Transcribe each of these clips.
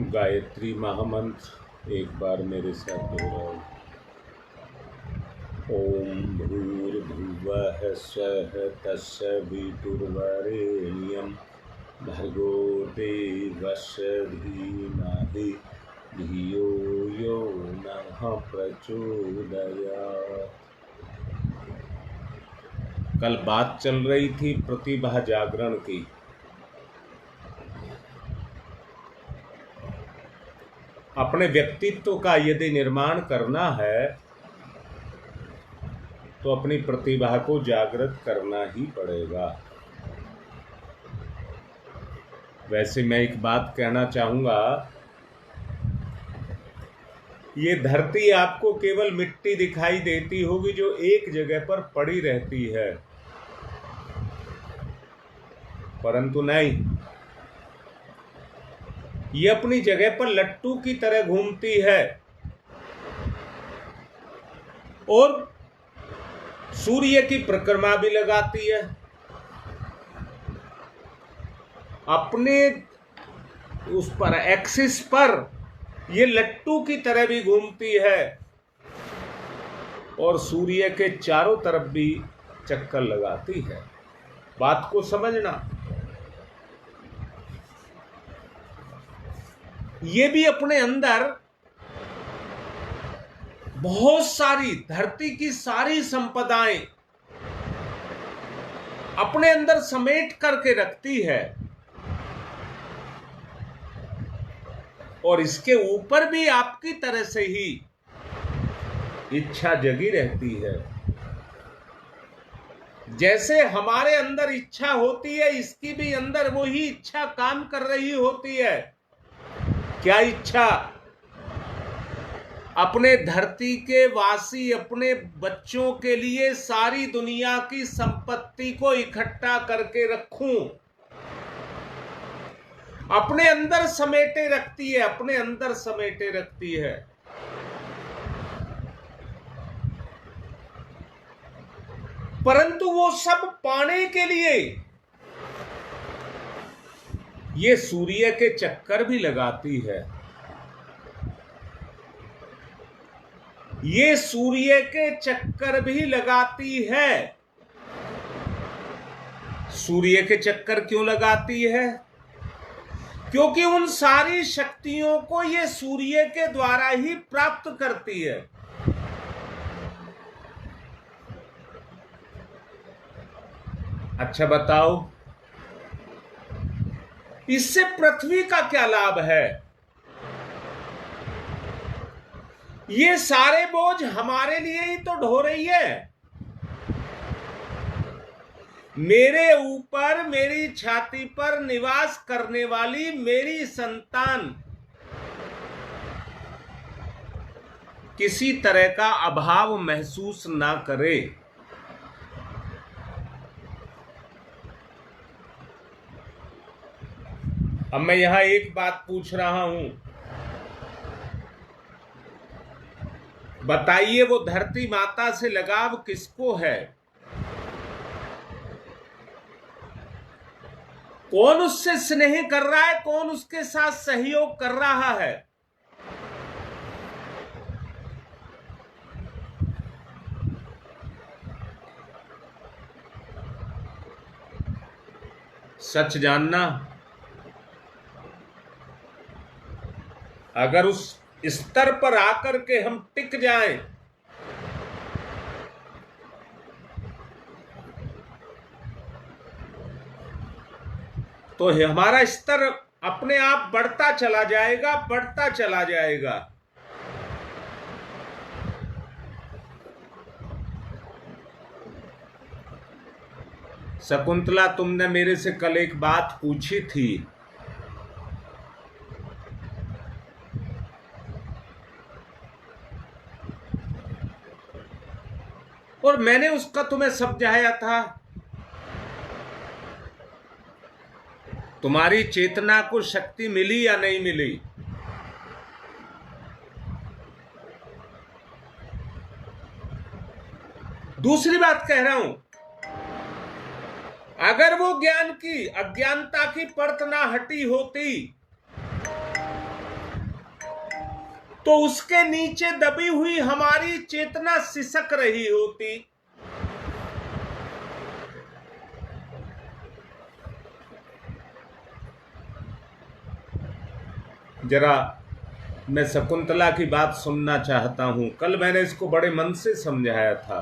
गायत्री महामंत्र एक बार मेरे साथ दोहराओ। ओम भूर्भुवः स्वः तत्सवितुर्वरेण्यं भर्गो देवस्य धीमहि धियो यो नः प्रचोदयात्। कल बात चल रही थी प्रतिभा जागरण की। अपने व्यक्तित्व का यदि निर्माण करना है तो अपनी प्रतिभा को जागृत करना ही पड़ेगा। वैसे मैं एक बात कहना चाहूंगा, ये धरती आपको केवल मिट्टी दिखाई देती होगी जो एक जगह पर पड़ी रहती है, परंतु नहीं, ये अपनी जगह पर लट्टू की तरह घूमती है और सूर्य की परिक्रमा भी लगाती है। अपने उस पर एक्सिस पर ये लट्टू की तरह भी घूमती है और सूर्य के चारों तरफ भी चक्कर लगाती है। बात को समझना, ये भी अपने अंदर बहुत सारी धरती की सारी संपदाएं अपने अंदर समेट करके रखती है और इसके ऊपर भी आपकी तरह से ही इच्छा जगी रहती है। जैसे हमारे अंदर इच्छा होती है, इसकी भी अंदर वही इच्छा काम कर रही होती है। क्या इच्छा? अपने धरती के वासी अपने बच्चों के लिए सारी दुनिया की संपत्ति को इकट्ठा करके रखूं। अपने अंदर समेटे रखती है, अपने अंदर समेटे रखती है। परंतु वो सब पाने के लिए ये सूर्य के चक्कर भी लगाती है। ये सूर्य के चक्कर भी लगाती है। सूर्य के चक्कर क्यों लगाती है? क्योंकि उन सारी शक्तियों को ये सूर्य के द्वारा ही प्राप्त करती है। अच्छा बताओ, इससे पृथ्वी का क्या लाभ है? ये सारे बोझ हमारे लिए ही तो ढो रही है। मेरे ऊपर, मेरी छाती पर निवास करने वाली मेरी संतान किसी तरह का अभाव महसूस ना करे। अब मैं यहां एक बात पूछ रहा हूं, बताइए वो धरती माता से लगाव किसको है? कौन उससे स्नेह कर रहा है? कौन उसके साथ सहयोग कर रहा है? सच जानना, अगर उस स्तर पर आकर के हम टिक जाएं तो हमारा स्तर अपने आप बढ़ता चला जाएगा, बढ़ता चला जाएगा। शकुंतला, तुमने मेरे से कल एक बात पूछी थी, और मैंने उसका तुम्हें समझाया था। तुम्हारी चेतना को शक्ति मिली या नहीं मिली? दूसरी बात कह रहा हूं, अगर वो ज्ञान की, अज्ञानता की परत ना हटी होती तो उसके नीचे दबी हुई हमारी चेतना सिसक रही होती। जरा मैं शकुंतला की बात सुनना चाहता हूं। कल मैंने इसको बड़े मन से समझाया था,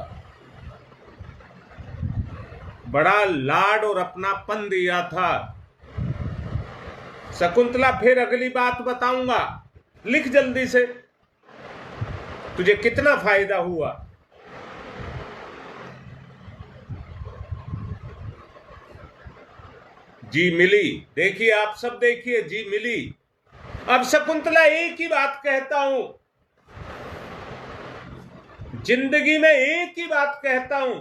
बड़ा लाड और अपनापन दिया था। शकुंतला फिर अगली बात बताऊंगा, लिख जल्दी से, तुझे कितना फायदा हुआ। जी मिली, देखिए आप सब देखिए, जी मिली। अब शकुंतला एक ही बात कहता हूं, जिंदगी में एक ही बात कहता हूं,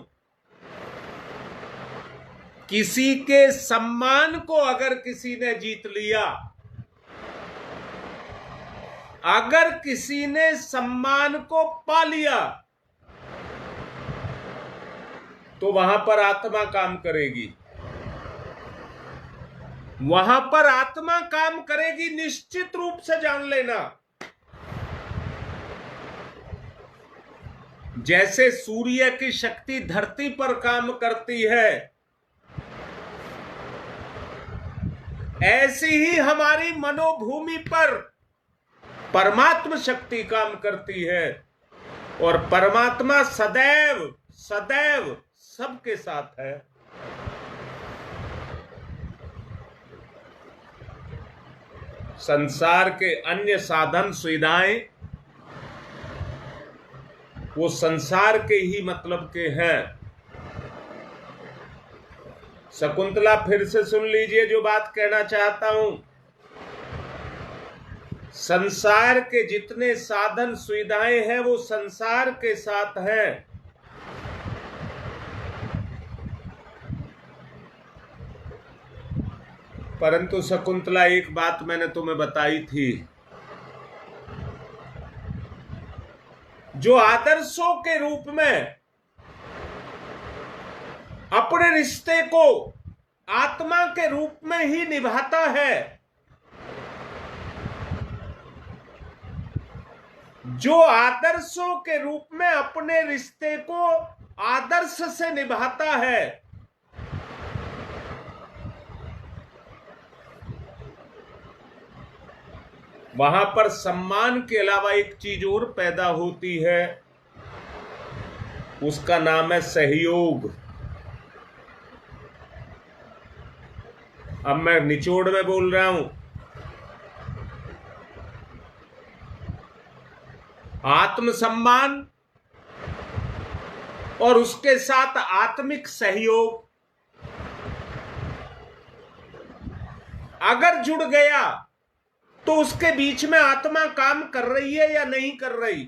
किसी के सम्मान को अगर किसी ने जीत लिया, अगर किसी ने सम्मान को पा लिया, तो वहां पर आत्मा काम करेगी, वहां पर आत्मा काम करेगी, निश्चित रूप से जान लेना। जैसे सूर्य की शक्ति धरती पर काम करती है, ऐसी ही हमारी मनोभूमि पर परमात्मा शक्ति काम करती है। और परमात्मा सदैव सदैव सबके साथ है। संसार के अन्य साधन सुविधाएं वो संसार के ही मतलब के हैं। शकुंतला फिर से सुन लीजिए जो बात कहना चाहता हूं। संसार के जितने साधन सुविधाएं हैं वो संसार के साथ हैं, परंतु शकुंतला एक बात मैंने तुम्हें बताई थी, जो आदर्शों के रूप में अपने रिश्ते को आत्मा के रूप में ही निभाता है, जो आदर्शों के रूप में अपने रिश्ते को आदर्श से निभाता है, वहां पर सम्मान के अलावा एक चीज और पैदा होती है, उसका नाम है सहयोग। अब मैं निचोड़ में बोल रहा हूं। आत्मसम्मान और उसके साथ आत्मिक सहयोग अगर जुड़ गया तो उसके बीच में आत्मा काम कर रही है या नहीं कर रही।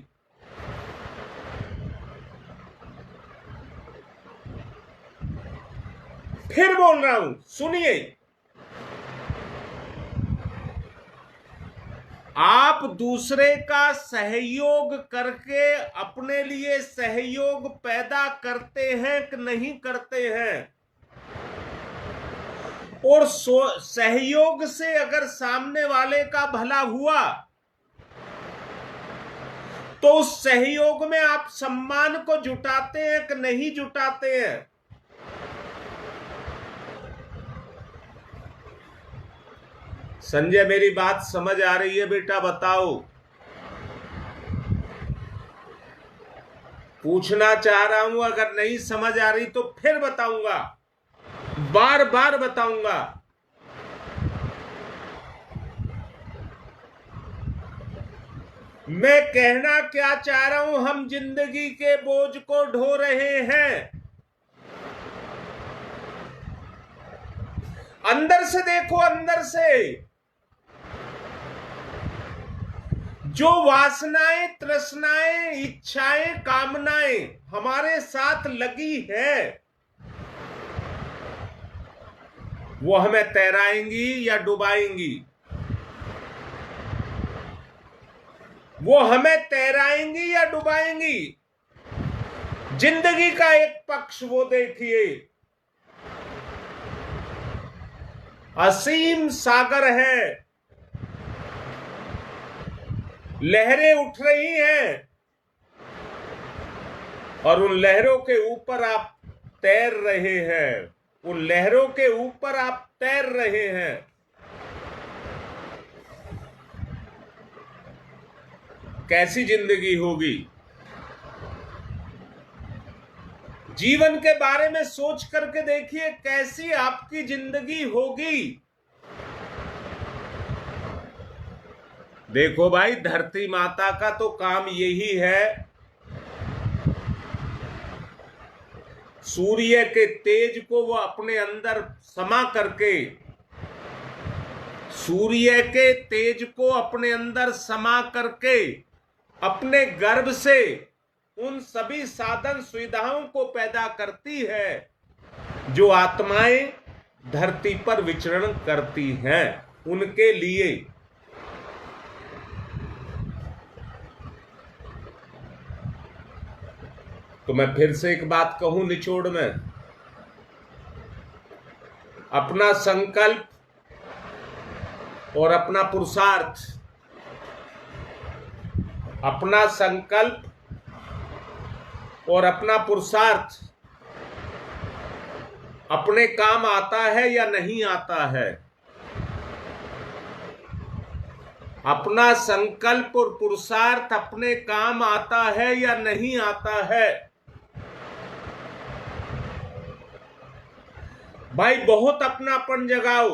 फिर बोल रहा हूं, सुनिए। आप दूसरे का सहयोग करके अपने लिए सहयोग पैदा करते हैं कि नहीं करते हैं? और सहयोग से अगर सामने वाले का भला हुआ तो उस सहयोग में आप सम्मान को जुटाते हैं कि नहीं जुटाते हैं? संजय मेरी बात समझ आ रही है बेटा? बताओ। पूछना चाह रहा हूं, अगर नहीं समझ आ रही तो फिर बताऊंगा, बार बार बताऊंगा। मैं कहना क्या चाह रहा हूं, हम जिंदगी के बोझ को ढो रहे हैं। अंदर से देखो, अंदर से जो वासनाएं, तृष्णाएं, इच्छाएं, कामनाएं हमारे साथ लगी है, वो हमें तैराएंगी या डुबाएंगी? वो हमें तैराएंगी या डुबाएंगी? जिंदगी का एक पक्ष वो देखिए, असीम सागर है, लहरें उठ रही हैं और उन लहरों के ऊपर आप तैर रहे हैं, उन लहरों के ऊपर आप तैर रहे हैं। कैसी जिंदगी होगी? जीवन के बारे में सोच करके देखिए, कैसी आपकी जिंदगी होगी। देखो भाई, धरती माता का तो काम यही है, सूर्य के तेज को वो अपने अंदर समा करके, सूर्य के तेज को अपने अंदर समा करके अपने गर्भ से उन सभी साधन सुविधाओं को पैदा करती है जो आत्माएं धरती पर विचरण करती हैं उनके लिए। तो मैं फिर से एक बात कहूं निचोड़ में, अपना संकल्प और अपना पुरुषार्थ, अपना संकल्प और अपना पुरुषार्थ अपने काम आता है या नहीं आता है? अपना संकल्प और पुरुषार्थ अपने काम आता है या नहीं आता है? भाई बहुत अपनापन जगाओ।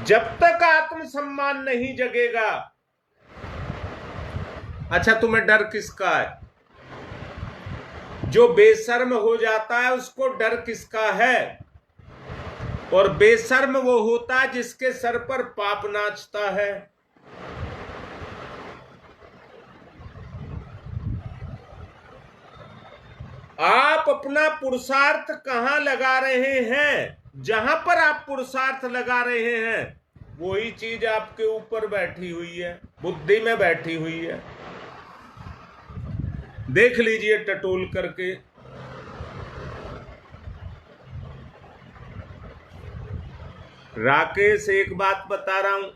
जब तक आत्मसम्मान नहीं जगेगा, अच्छा तुम्हें डर किसका है? जो बेशर्म हो जाता है उसको डर किसका है? और बेशर्म वो होता है जिसके सर पर पाप नाचता है। आप अपना पुरुषार्थ कहां लगा रहे हैं? जहां पर आप पुरुषार्थ लगा रहे हैं वही चीज आपके ऊपर बैठी हुई है, बुद्धि में बैठी हुई है। देख लीजिए टटोल करके। राकेश, एक बात बता रहा हूं,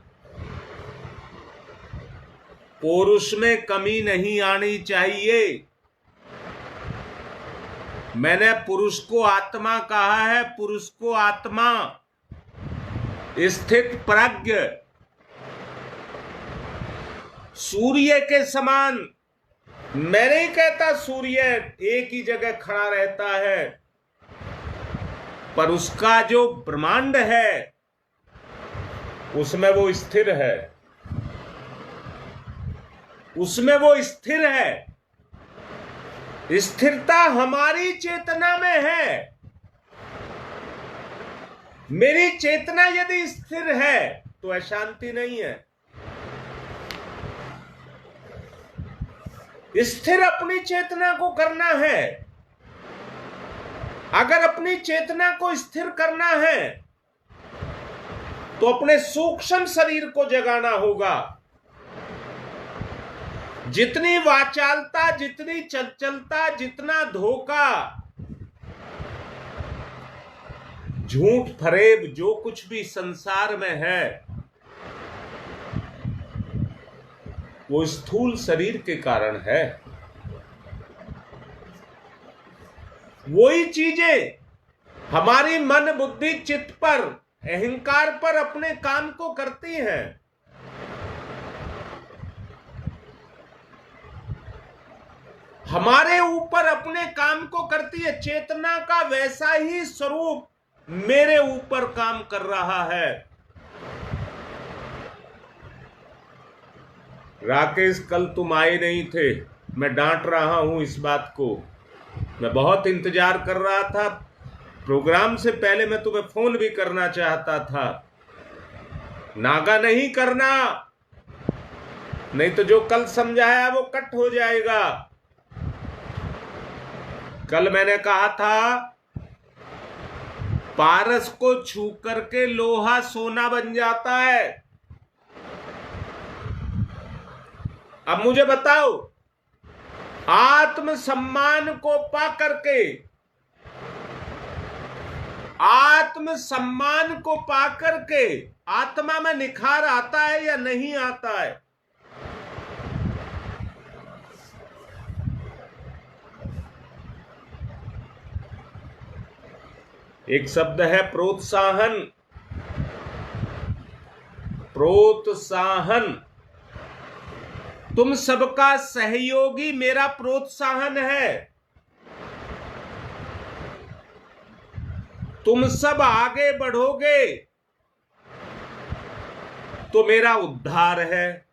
पुरुष में कमी नहीं आनी चाहिए। मैंने पुरुष को आत्मा कहा है, पुरुष को आत्मा, स्थित प्रज्ञ, सूर्य के समान। मैं नहीं कहता सूर्य एक ही जगह खड़ा रहता है, पर उसका जो ब्रह्मांड है उसमें वो स्थिर है, उसमें वो स्थिर है। स्थिरता हमारी चेतना में है। मेरी चेतना यदि स्थिर है तो अशांति नहीं है। स्थिर अपनी चेतना को करना है। अगर अपनी चेतना को स्थिर करना है तो अपने सूक्ष्म शरीर को जगाना होगा। जितनी वाचालता, जितनी चंचलता, जितना धोखा, झूठ फरेब, जो कुछ भी संसार में है वो स्थूल शरीर के कारण है। वही चीजें हमारी मन, बुद्धि, चित्त पर, अहंकार पर अपने काम को करती हैं। हमारे ऊपर अपने काम को करती है। चेतना का वैसा ही स्वरूप मेरे ऊपर काम कर रहा है। राकेश, कल तुम आए नहीं थे, मैं डांट रहा हूं इस बात को। मैं बहुत इंतजार कर रहा था, प्रोग्राम से पहले मैं तुम्हें फोन भी करना चाहता था। नागा नहीं करना, नहीं तो जो कल समझाया वो कट हो जाएगा। कल मैंने कहा था पारस को छू करके लोहा सोना बन जाता है। अब मुझे बताओ, आत्मसम्मान को पा करके, आत्मसम्मान को पा करके आत्मा में निखार आता है या नहीं आता है? एक शब्द है प्रोत्साहन। प्रोत्साहन, तुम सबका सहयोगी मेरा प्रोत्साहन है। तुम सब आगे बढ़ोगे तो मेरा उद्धार है।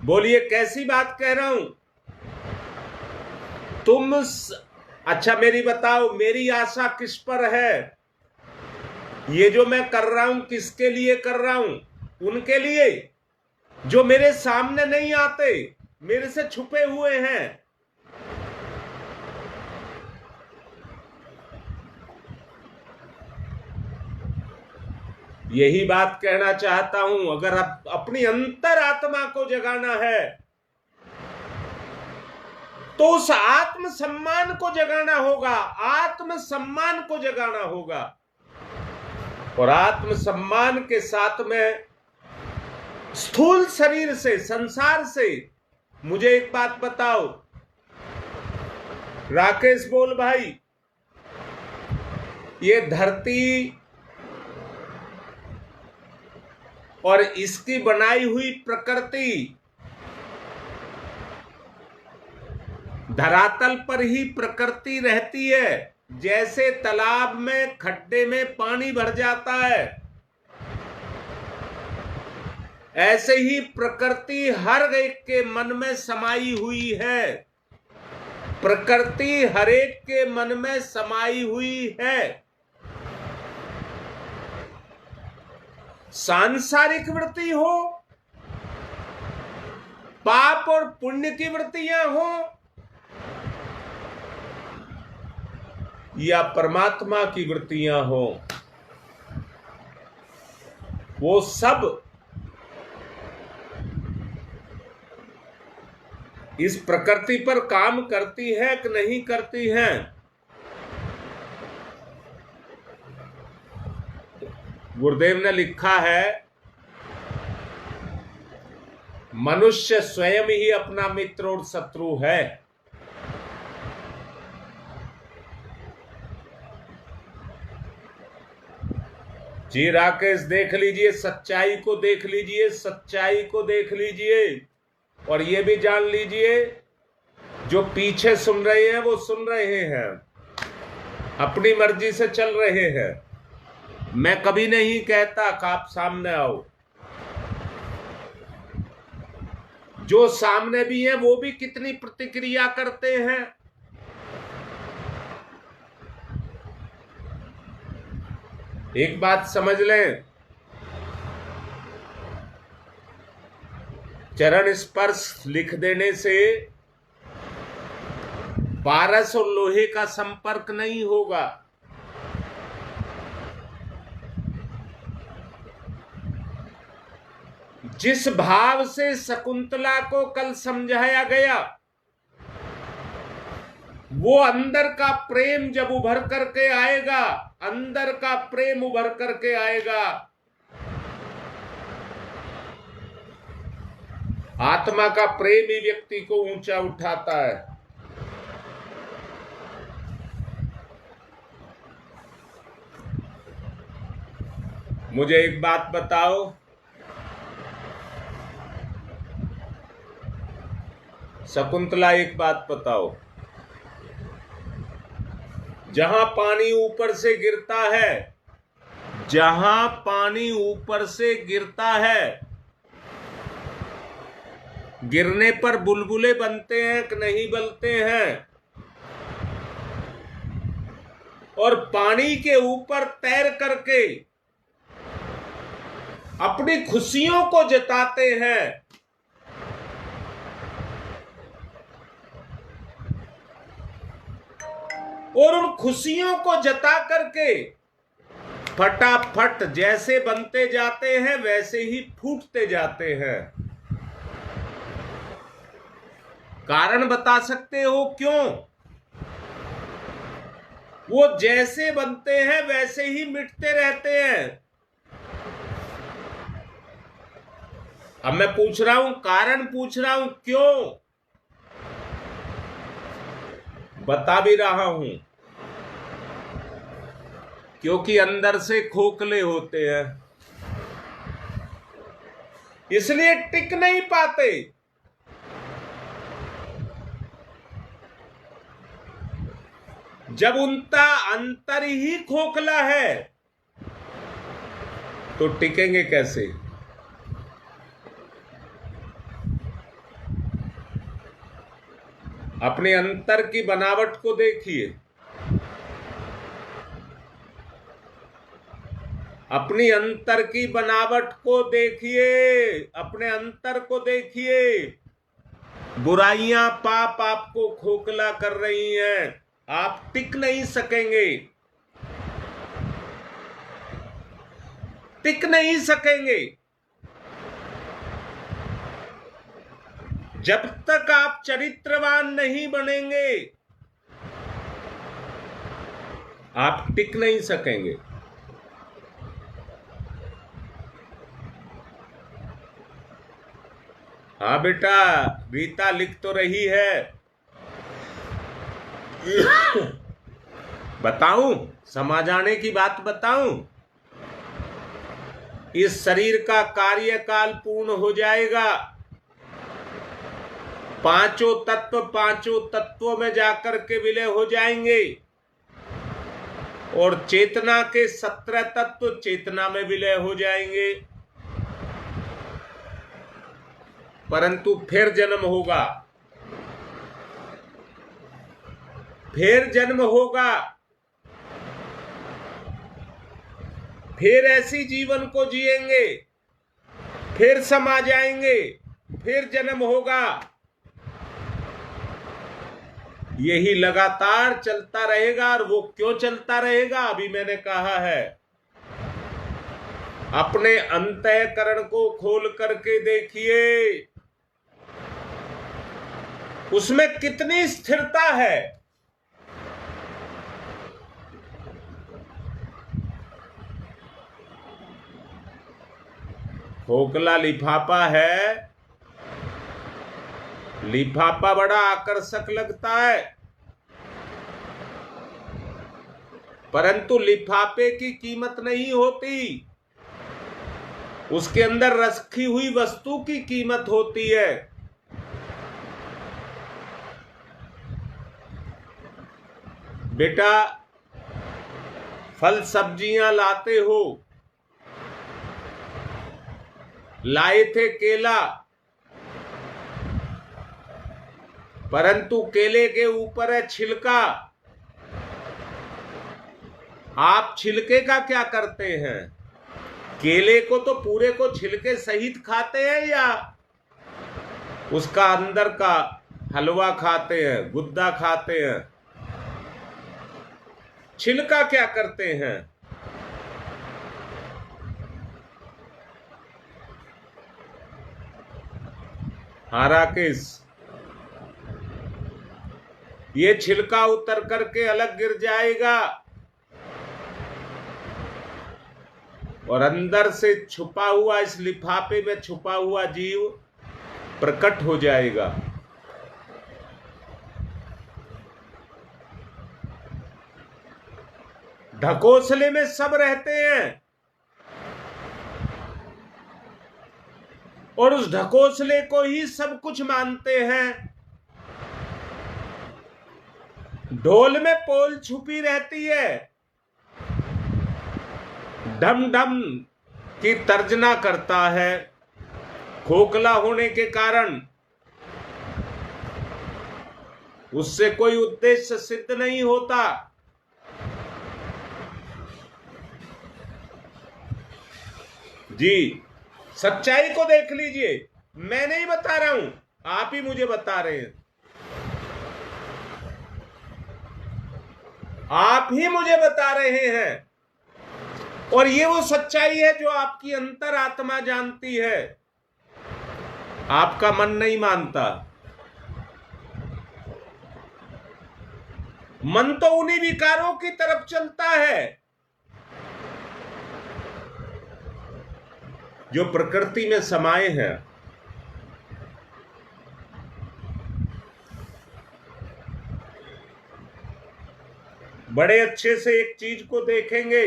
बोलिए कैसी बात कह रहा हूं? अच्छा मेरी बताओ, मेरी आशा किस पर है? ये जो मैं कर रहा हूं किसके लिए कर रहा हूं? उनके लिए जो मेरे सामने नहीं आते, मेरे से छुपे हुए हैं। यही बात कहना चाहता हूं। अगर अपनी अंतर आत्मा को जगाना है तो उस आत्मसम्मान को जगाना होगा, आत्मसम्मान को जगाना होगा। और आत्मसम्मान के साथ में स्थूल शरीर से, संसार से, मुझे एक बात बताओ राकेश बोल भाई, ये धरती और इसकी बनाई हुई प्रकृति धरातल पर ही प्रकृति रहती है। जैसे तालाब में खड्डे में पानी भर जाता है, ऐसे ही प्रकृति हर एक के मन में समाई हुई है। प्रकृति हर एक के मन में समाई हुई है। सांसारिक वृत्ति हो, पाप और पुण्य की वृत्तियां हो, या परमात्मा की वृत्तियां हो, वो सब इस प्रकृति पर काम करती है कि नहीं करती हैं? गुरुदेव ने लिखा है, मनुष्य स्वयं ही अपना मित्र और शत्रु है। जी राकेश, देख लीजिए, सच्चाई को देख लीजिए, सच्चाई को देख लीजिए। और ये भी जान लीजिए, जो पीछे सुन रहे हैं वो सुन रहे हैं, अपनी मर्जी से चल रहे हैं। मैं कभी नहीं कहता कि आप सामने आओ। जो सामने भी हैं वो भी कितनी प्रतिक्रिया करते हैं। एक बात समझ लें, चरण स्पर्श लिख देने से पारस और लोहे का संपर्क नहीं होगा। जिस भाव से शकुंतला को कल समझाया गया, वो अंदर का प्रेम जब उभर करके आएगा, अंदर का प्रेम उभर करके आएगा, आत्मा का प्रेम ही व्यक्ति को ऊंचा उठाता है। मुझे एक बात बताओ, शकुंतला एक बात बताओ, जहां पानी ऊपर से गिरता है, जहां पानी ऊपर से गिरता है, गिरने पर बुलबुले बनते हैं कि नहीं बनते हैं? और पानी के ऊपर तैर करके अपनी खुशियों को जताते हैं। और उन खुशियों को जता करके फटाफट जैसे बनते जाते हैं वैसे ही फूटते जाते हैं। कारण बता सकते हो क्यों? वो जैसे बनते हैं वैसे ही मिटते रहते हैं। अब मैं पूछ रहा हूं, कारण पूछ रहा हूं, क्यों? बता भी रहा हूं, क्योंकि अंदर से खोखले होते हैं, इसलिए टिक नहीं पाते। जब उनका अंतर ही खोखला है तो टिकेंगे कैसे? अपने अंतर की बनावट को देखिए, अपनी अंतर की बनावट को देखिए, अपने अंतर को देखिए। बुराइयां, पाप आपको खोखला कर रही हैं, आप टिक नहीं सकेंगे, टिक नहीं सकेंगे। जब तक आप चरित्रवान नहीं बनेंगे, आप टिक नहीं सकेंगे। हाँ बेटा, रीता लिख तो रही है। बताऊं, समा जाने की बात बताऊं? इस शरीर का कार्यकाल पूर्ण हो जाएगा, पांचों तत्वों में जाकर के विलय हो जाएंगे, और चेतना के 17 तत्व चेतना में विलय हो जाएंगे। परंतु फिर जन्म होगा, फिर जन्म होगा, फिर ऐसी जीवन को जिएंगे, फिर समा जाएंगे, फिर जन्म होगा। यही लगातार चलता रहेगा। और वो क्यों चलता रहेगा? अभी मैंने कहा है, अपने अंतःकरण को खोल करके देखिए, उसमें कितनी स्थिरता है। खोखला लिफाफा है, लिफाफा बड़ा आकर्षक लगता है, परंतु लिफाफे की कीमत नहीं होती, उसके अंदर रखी हुई वस्तु की कीमत होती है। बेटा, फल सब्जियां लाते हो, लाए थे केला, परंतु केले के ऊपर है छिलका। आप छिलके का क्या करते हैं? केले को तो पूरे को छिलके सहित खाते हैं, या उसका अंदर का हलवा खाते हैं, गुद्दा खाते हैं? छिलका क्या करते हैं? हारा किस? ये छिलका उतर करके अलग गिर जाएगा, और अंदर से छुपा हुआ, इस लिफाफे में छुपा हुआ जीव प्रकट हो जाएगा। ढकोसले में सब रहते हैं, और उस ढकोसले को ही सब कुछ मानते हैं। ढोल में पोल छुपी रहती है, ढम ढम की तर्जना करता है। खोखला होने के कारण उससे कोई उद्देश्य सिद्ध नहीं होता। जी, सच्चाई को देख लीजिए, मैं नहीं बता रहा हूं, आप ही मुझे बता रहे हैं, आप ही मुझे बता रहे हैं। और ये वो सच्चाई है जो आपकी अंतरात्मा जानती है, आपका मन नहीं मानता। मन तो उन्हीं विकारों की तरफ चलता है जो प्रकृति में समाये हैं। बड़े अच्छे से एक चीज को देखेंगे,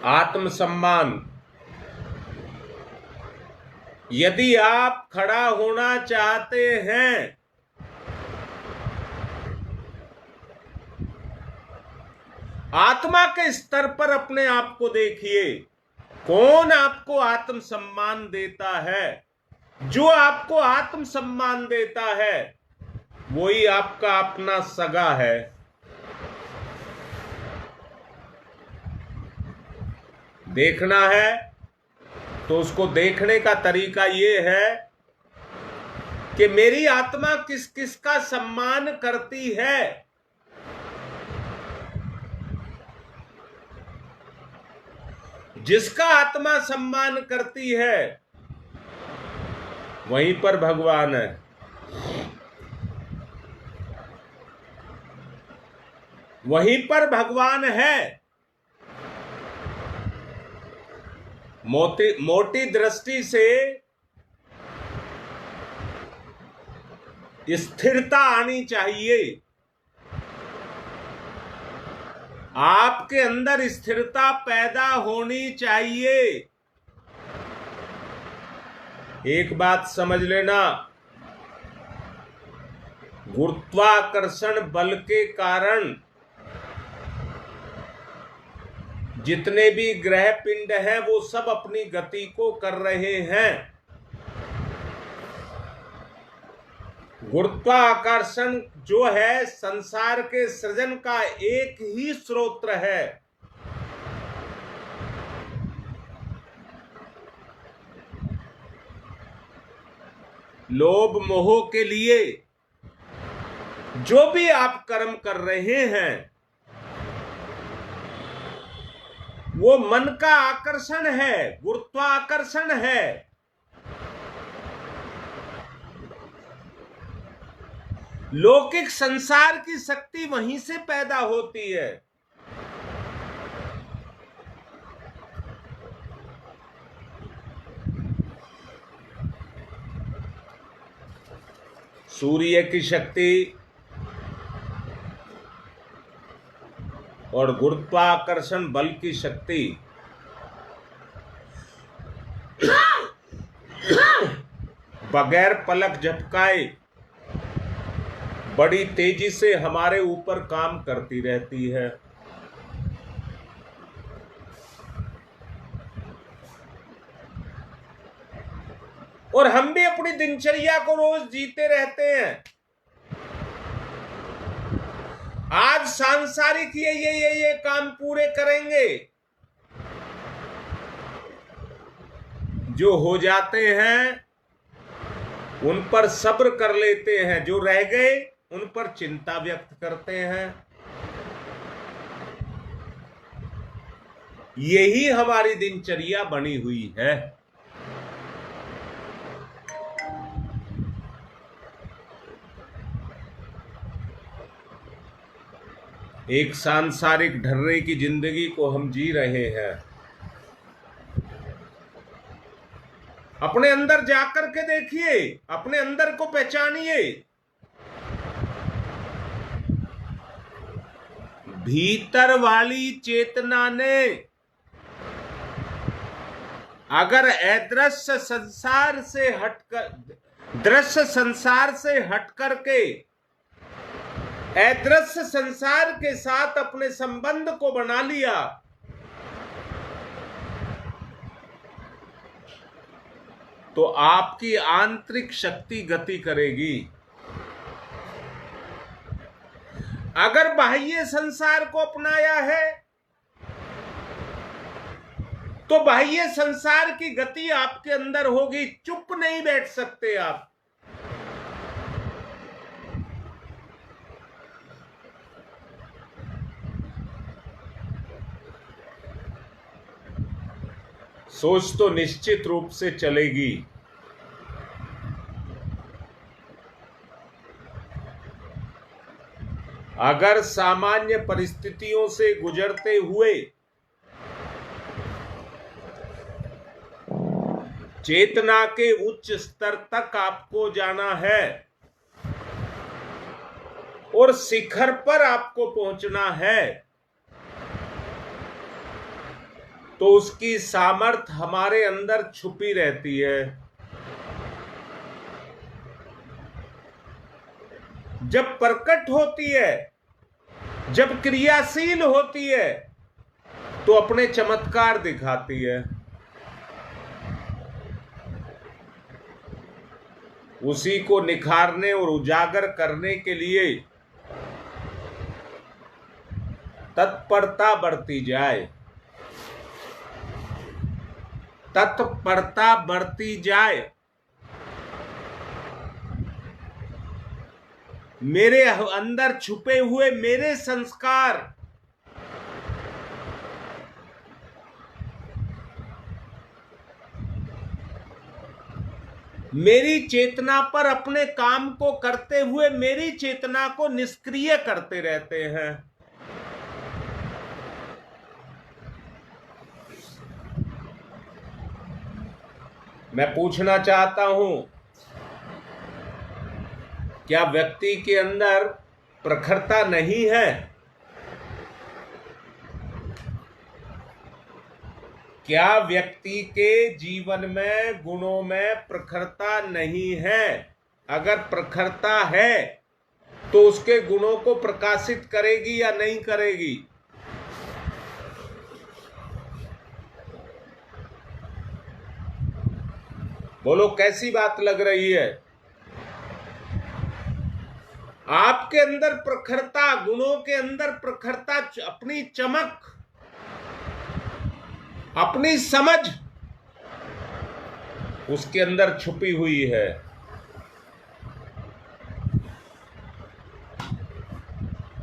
आत्मसम्मान। यदि आप खड़ा होना चाहते हैं आत्मा के स्तर पर, अपने आप को देखिए, कौन आपको आत्मसम्मान देता है? जो आपको आत्मसम्मान देता है वही आपका अपना सगा है। देखना है तो उसको देखने का तरीका ये है कि मेरी आत्मा किस किस का सम्मान करती है। जिसका आत्मा सम्मान करती है वहीं पर भगवान है। वहीं पर भगवान है। मोटी दृष्टि से स्थिरता आनी चाहिए। आपके अंदर स्थिरता पैदा होनी चाहिए। एक बात समझ लेना, गुरुत्वाकर्षण बल के कारण जितने भी ग्रह पिंड हैं वो सब अपनी गति को कर रहे हैं। गुरुत्वाकर्षण जो है संसार के सृजन का एक ही स्रोत है। लोभ मोह के लिए जो भी आप कर्म कर रहे हैं वो मन का आकर्षण है, गुरुत्वाकर्षण है। लौकिक संसार की शक्ति वहीं से पैदा होती है। सूर्य की शक्ति और गुरुत्वाकर्षण बल की शक्ति बगैर पलक झपकाए बड़ी तेजी से हमारे ऊपर काम करती रहती है। और हम भी अपनी दिनचर्या को रोज जीते रहते हैं। आज सांसारिक ये काम पूरे करेंगे, जो हो जाते हैं उन पर सब्र कर लेते हैं, जो रह गए उन पर चिंता व्यक्त करते हैं। यही हमारी दिनचर्या बनी हुई है। एक सांसारिक ढर्रे की जिंदगी को हम जी रहे हैं। अपने अंदर जाकर के देखिए, अपने अंदर को पहचानिए। भीतर वाली चेतना ने अगर अदृश्य संसार से हटकर, दृश्य संसार से हटकर के अदृश्य संसार के साथ अपने संबंध को बना लिया, तो आपकी आंतरिक शक्ति गति करेगी। अगर बाह्य संसार को अपनाया है तो बाह्य संसार की गति आपके अंदर होगी। चुप नहीं बैठ सकते आप। सोच तो निश्चित रूप से चलेगी। अगर सामान्य परिस्थितियों से गुजरते हुए चेतना के उच्च स्तर तक आपको जाना है और शिखर पर आपको पहुंचना है, तो उसकी सामर्थ हमारे अंदर छुपी रहती है। जब प्रकट होती है, जब क्रियाशील होती है, तो अपने चमत्कार दिखाती है। उसी को निखारने और उजागर करने के लिए तत्परता बढ़ती जाए, तत्परता बढ़ती जाए। मेरे अंदर छुपे हुए मेरे संस्कार मेरी चेतना पर अपने काम को करते हुए मेरी चेतना को निष्क्रिय करते रहते हैं। मैं पूछना चाहता हूं, क्या व्यक्ति के अंदर प्रखरता नहीं है? क्या व्यक्ति के जीवन में गुणों में प्रखरता नहीं है? अगर प्रखरता है तो उसके गुणों को प्रकाशित करेगी या नहीं करेगी? बोलो, कैसी बात लग रही है? आपके अंदर प्रखरता, गुणों के अंदर प्रखरता, अपनी चमक, अपनी समझ उसके अंदर छुपी हुई है।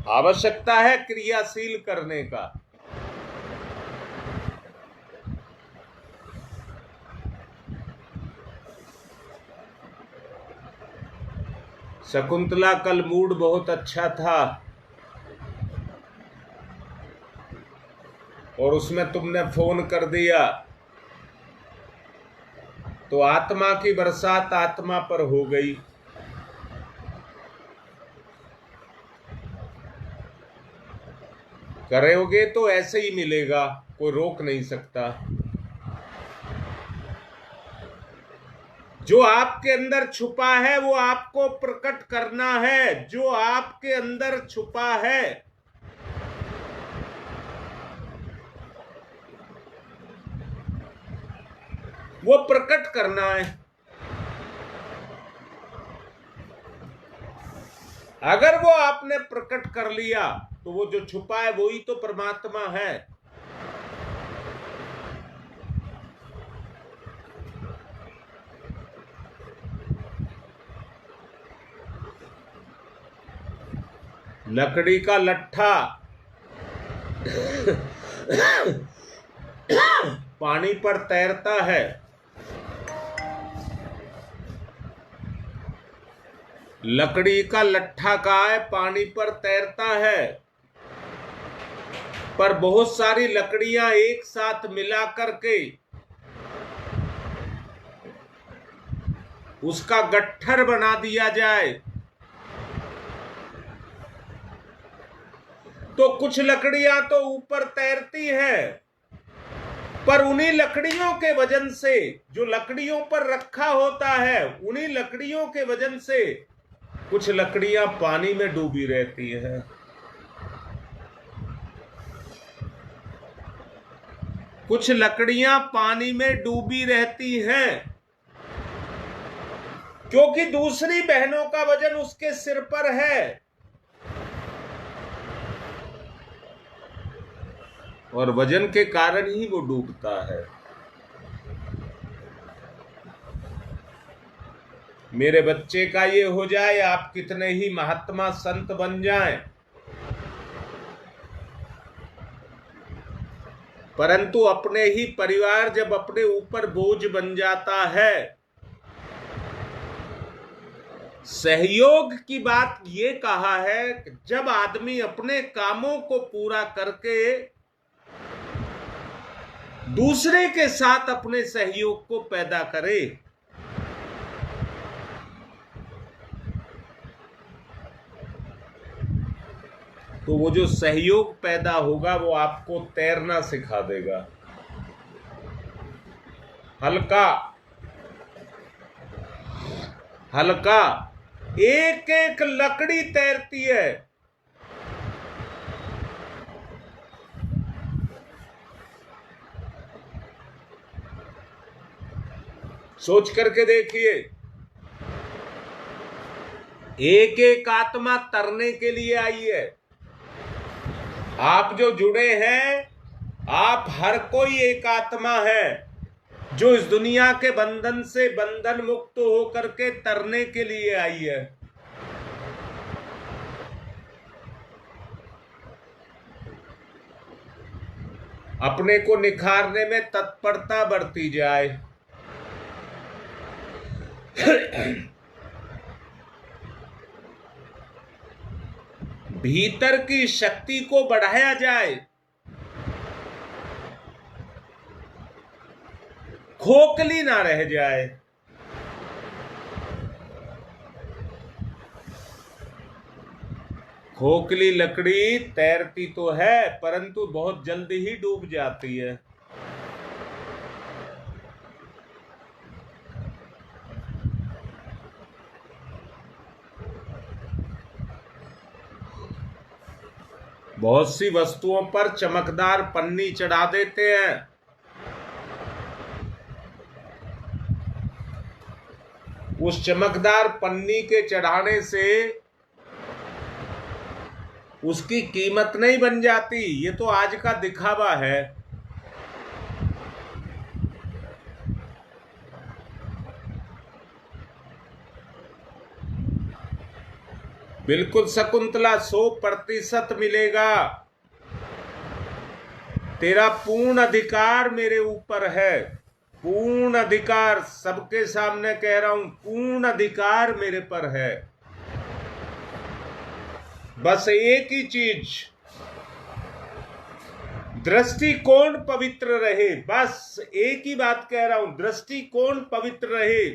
आवश्यकता है क्रियाशील करने का। शकुंतला, कल मूड बहुत अच्छा था और उसमें तुमने फोन कर दिया, तो आत्मा की बरसात आत्मा पर हो गई। करोगे तो ऐसे ही मिलेगा, कोई रोक नहीं सकता। जो आपके अंदर छुपा है वो आपको प्रकट करना है। जो आपके अंदर छुपा है वो प्रकट करना है। अगर वो आपने प्रकट कर लिया तो वो जो छुपा है वही तो परमात्मा है। लकड़ी का लट्ठा पानी पर तैरता है, लकड़ी का लट्ठा का है, पानी पर तैरता है, पर बहुत सारी लकड़ियां एक साथ मिला करके उसका गट्ठर बना दिया जाए तो कुछ लकड़ियां तो ऊपर तैरती हैं, पर उन्हीं लकड़ियों के वजन से, जो लकड़ियों पर रखा होता है, उन्हीं लकड़ियों के वजन से कुछ लकड़ियां पानी में डूबी रहती हैं। कुछ लकड़ियां पानी में डूबी रहती हैं क्योंकि दूसरी बहनों का वजन उसके सिर पर है, और वजन के कारण ही वो डूबता है। मेरे बच्चे का ये हो जाए, आप कितने ही महात्मा संत बन जाएं, परंतु अपने ही परिवार जब अपने ऊपर बोझ बन जाता है। सहयोग की बात ये कहा है कि जब आदमी अपने कामों को पूरा करके दूसरे के साथ अपने सहयोग को पैदा करे, तो वो जो सहयोग पैदा होगा वो आपको तैरना सिखा देगा। हल्का हल्का, एक एक लकड़ी तैरती है। सोच करके देखिए, एक एक आत्मा तरने के लिए आई है। आप जो जुड़े हैं, आप हर कोई एक आत्मा है जो इस दुनिया के बंधन से बंधन मुक्त होकर के तरने के लिए आई है। अपने को निखारने में तत्परता बढ़ती जाए। भीतर की शक्ति को बढ़ाया जाए, खोखली ना रह जाए। खोखली लकड़ी तैरती तो है परंतु बहुत जल्दी ही डूब जाती है। बहुत सी वस्तुओं पर चमकदार पन्नी चढ़ा देते हैं। उस चमकदार पन्नी के चढ़ाने से उसकी कीमत नहीं बन जाती। ये तो आज का दिखावा है। बिल्कुल शकुंतला, 100% मिलेगा। तेरा पूर्ण अधिकार मेरे ऊपर है। पूर्ण अधिकार, सबके सामने कह रहा हूं, पूर्ण अधिकार मेरे पर है। बस एक ही चीज, दृष्टिकोण पवित्र रहे। बस एक ही बात कह रहा हूं, दृष्टिकोण पवित्र रहे,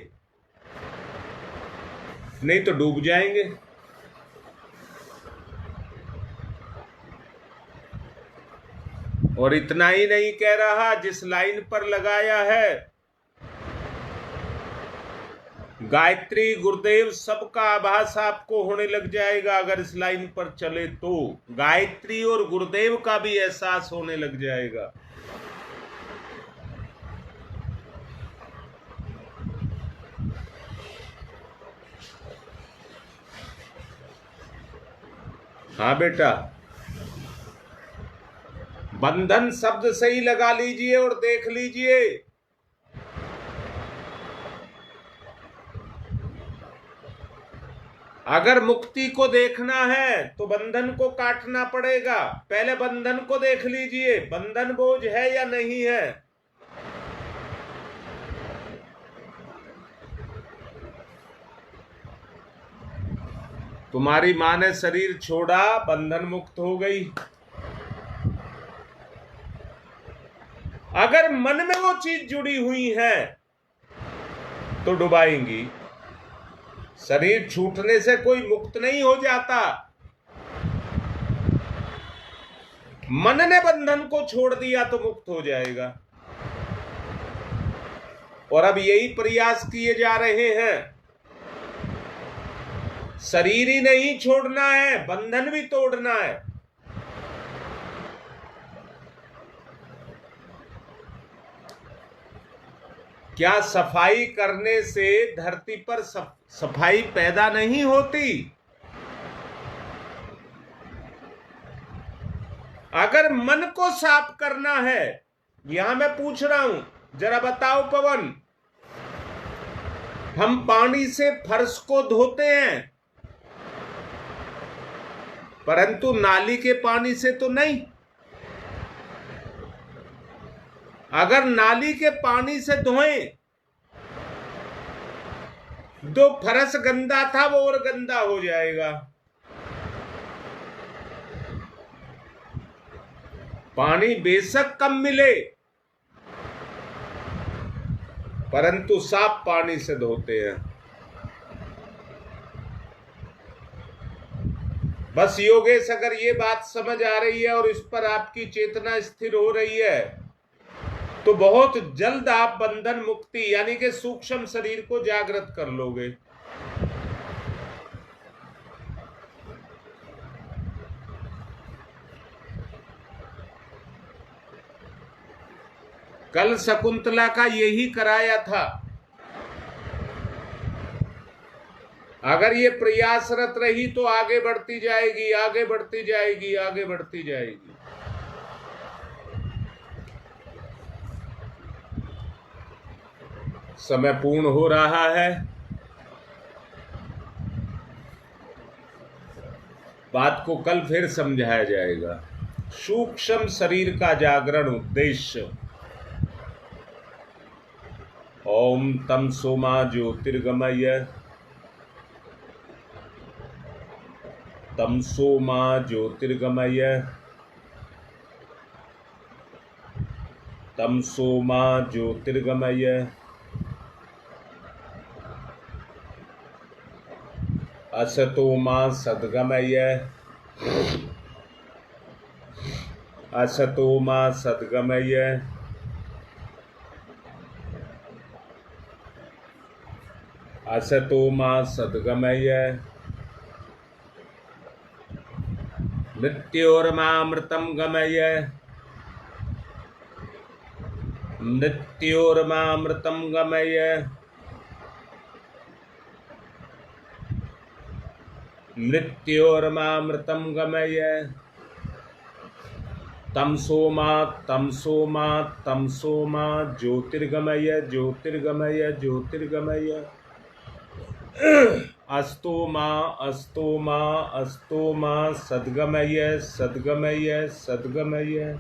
नहीं तो डूब जाएंगे। और इतना ही नहीं कह रहा, जिस लाइन पर लगाया है गायत्री गुरुदेव सबका आभास आपको होने लग जाएगा। अगर इस लाइन पर चले तो गायत्री और गुरुदेव का भी एहसास होने लग जाएगा। हाँ बेटा, बंधन शब्द से ही लगा लीजिए और देख लीजिए। अगर मुक्ति को देखना है तो बंधन को काटना पड़ेगा। पहले बंधन को देख लीजिए, बंधन बोझ है या नहीं है। तुम्हारी मां ने शरीर छोड़ा, बंधन मुक्त हो गई। अगर मन में वो चीज जुड़ी हुई है तो डुबाएंगी। शरीर छूटने से कोई मुक्त नहीं हो जाता। मन ने बंधन को छोड़ दिया तो मुक्त हो जाएगा। और अब यही प्रयास किए जा रहे हैं। शरीर ही नहीं छोड़ना है, बंधन भी तोड़ना है। क्या सफाई करने से धरती पर सफाई पैदा नहीं होती? अगर मन को साफ करना है, यहां मैं पूछ रहा हूं, जरा बताओ पवन, हम पानी से फर्श को धोते हैं परंतु नाली के पानी से तो नहीं। अगर नाली के पानी से धोएं तो फर्श गंदा था वो और गंदा हो जाएगा। पानी बेशक कम मिले परंतु साफ पानी से धोते हैं। बस योगेश, अगर ये बात समझ आ रही है और इस पर आपकी चेतना स्थिर हो रही है तो बहुत जल्द आप बंधन मुक्ति यानी कि सूक्ष्म शरीर को जागृत कर लोगे। कल शकुंतला का यही कराया था। अगर ये प्रयासरत रही तो आगे बढ़ती जाएगी, आगे बढ़ती जाएगी, आगे बढ़ती जाएगी। समय पूर्ण हो रहा है। बात को कल फिर समझाया जाएगा। सूक्ष्म शरीर का जागरण उद्देश्य। ओम तम सोमा ज्योतिर्गमय, तमसो मा ज्योतिर्गमय, तमसो मा ज्योतिर्गमय, असतो मा सद्गमय, असतो मा सद्गमय, असतो मा सद्गमय, मृत्योर्मामृतं गमय, मृत्योर्मामृतं गमय, मृत्योर्मामृतं गमय, तमसो मा ज्योतिर्गमय, ज्योतिर्गमय, ज्योतिर्गमय, अस्तो मा सद्गमय, सद्गमय, सद्गमय,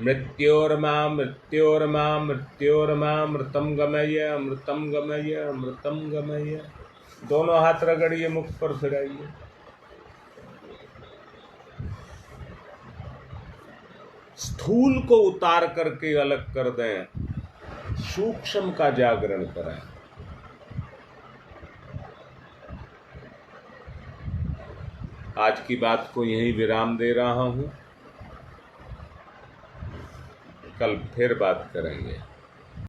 मृत्योर्मामृतं गमय, अमृतं गमय, अमृतं गमय। दोनों हाथ रगड़िए, मुख पर फिराइए। स्थूल को उतार करके अलग कर दें, सूक्ष्म का जागरण करें। आज की बात को यहीं विराम दे रहा हूं। कल फिर बात करेंगे।